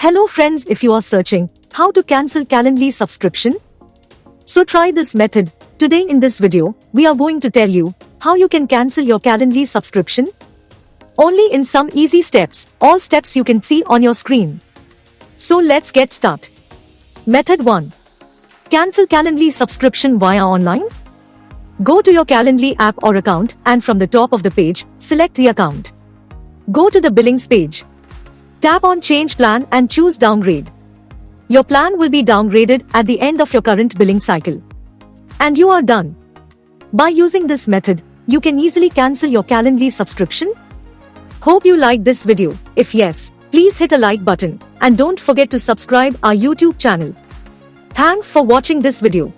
Hello friends, if you are searching how to cancel Calendly subscription, so try this method. Today in this video, we are going to tell you how you can cancel your Calendly subscription only in some easy steps. All steps you can see on your screen. So let's get started. Method 1. Cancel Calendly subscription via online. Go to your Calendly app or account and from the top of the page, select the account. Go to the billings page. Tap on Change Plan and choose Downgrade. Your plan will be downgraded at the end of your current billing cycle. And you are done. By using this method, you can easily cancel your Calendly subscription. Hope you liked this video. If yes, please hit a like button and don't forget to subscribe our YouTube channel. Thanks for watching this video.